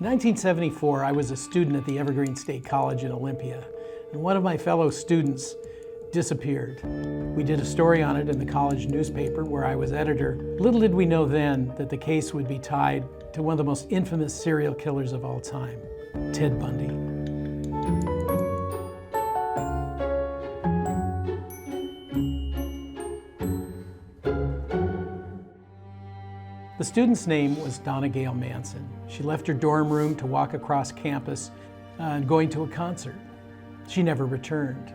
In 1974, I was a student at the Evergreen State College in Olympia, and one of my fellow students disappeared. We did a story on it in the college newspaper where I was editor. Little did we know then that the case would be tied to one of the most infamous serial killers of all time, Ted Bundy. The student's name was Donna Gale Manson. She left her dorm room to walk across campus and going to a concert. She never returned.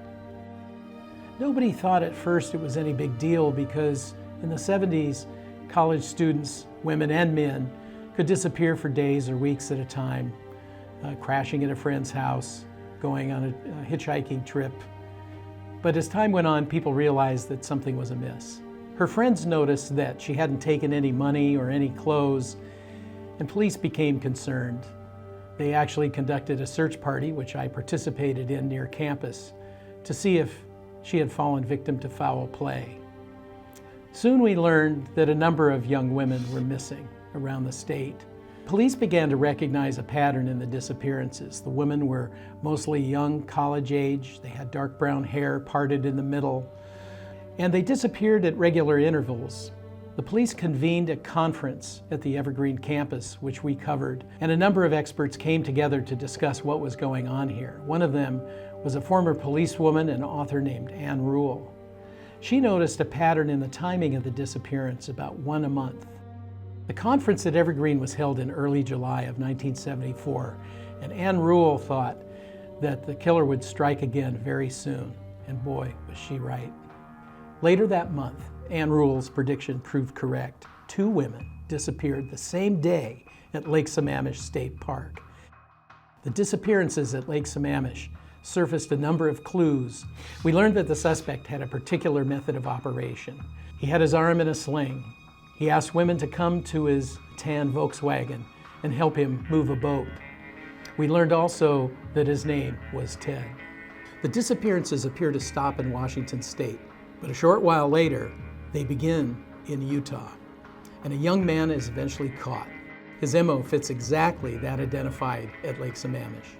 Nobody thought at first it was any big deal because in the 70s, college students, women and men, could disappear for days or weeks at a time, crashing at a friend's house, going on a hitchhiking trip. But as time went on, people realized that something was amiss. Her friends noticed that she hadn't taken any money or any clothes, and police became concerned. They actually conducted a search party, which I participated in near campus, to see if she had fallen victim to foul play. Soon we learned that a number of young women were missing around the state. Police began to recognize a pattern in the disappearances. The women were mostly young, college age. They had dark brown hair parted in the middle, and they disappeared at regular intervals. The police convened a conference at the Evergreen campus, which we covered, and a number of experts came together to discuss what was going on here. One of them was a former policewoman and author named Ann Rule. She noticed a pattern in the timing of the disappearance, about one a month. The conference at Evergreen was held in early July of 1974, and Ann Rule thought that the killer would strike again very soon, and boy, was she right. Later that month, Ann Rule's prediction proved correct. 2 women disappeared the same day at Lake Sammamish State Park. The disappearances at Lake Sammamish surfaced a number of clues. We learned that the suspect had a particular method of operation. He had his arm in a sling. He asked women to come to his tan Volkswagen and help him move a boat. We learned also that his name was Ted. The disappearances appear to stop in Washington State, but a short while later, they begin in Utah, and a young man is eventually caught. His MO fits exactly that identified at Lake Sammamish.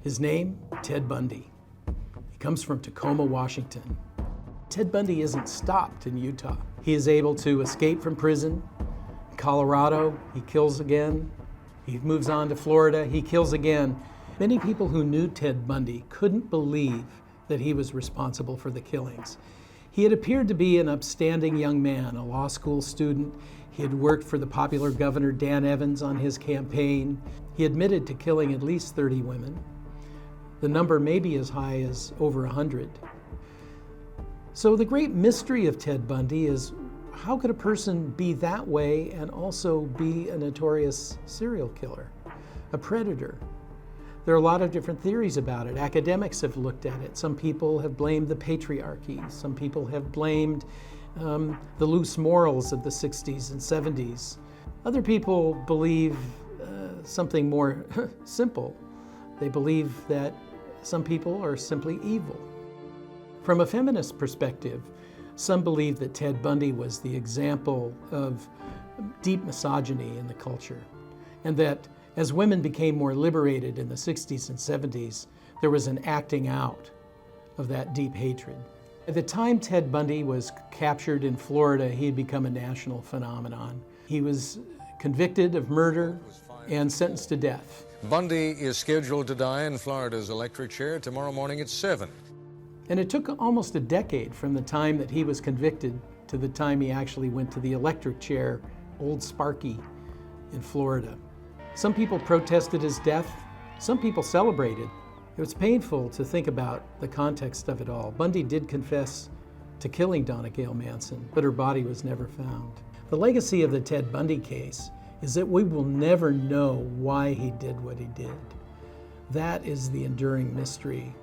His name, Ted Bundy. He comes from Tacoma, Washington. Ted Bundy isn't stopped in Utah. He is able to escape from prison. In Colorado, he kills again. He moves on to Florida, he kills again. Many people who knew Ted Bundy couldn't believe that he was responsible for the killings. He had appeared to be an upstanding young man, a law school student. He had worked for the popular Governor Dan Evans on his campaign. He admitted to killing at least 30 women. The number may be as high as over 100. So the great mystery of Ted Bundy is, how could a person be that way and also be a notorious serial killer, a predator? There are a lot of different theories about it. Academics have looked at it. Some people have blamed the patriarchy. Some people have blamed the loose morals of the 60s and 70s. Other people believe something more simple. They believe that some people are simply evil. From a feminist perspective, some believe that Ted Bundy was the example of deep misogyny in the culture, and that as women became more liberated in the 60s and 70s, there was an acting out of that deep hatred. At the time Ted Bundy was captured in Florida, he had become a national phenomenon. He was convicted of murder and sentenced to death. Bundy is scheduled to die in Florida's electric chair tomorrow morning at 7. And it took almost a decade from the time that he was convicted to the time he actually went to the electric chair, Old Sparky, in Florida. Some people protested his death. Some people celebrated. It was painful to think about the context of it all. Bundy did confess to killing Donna Gale Manson, but her body was never found. The legacy of the Ted Bundy case is that we will never know why he did what he did. That is the enduring mystery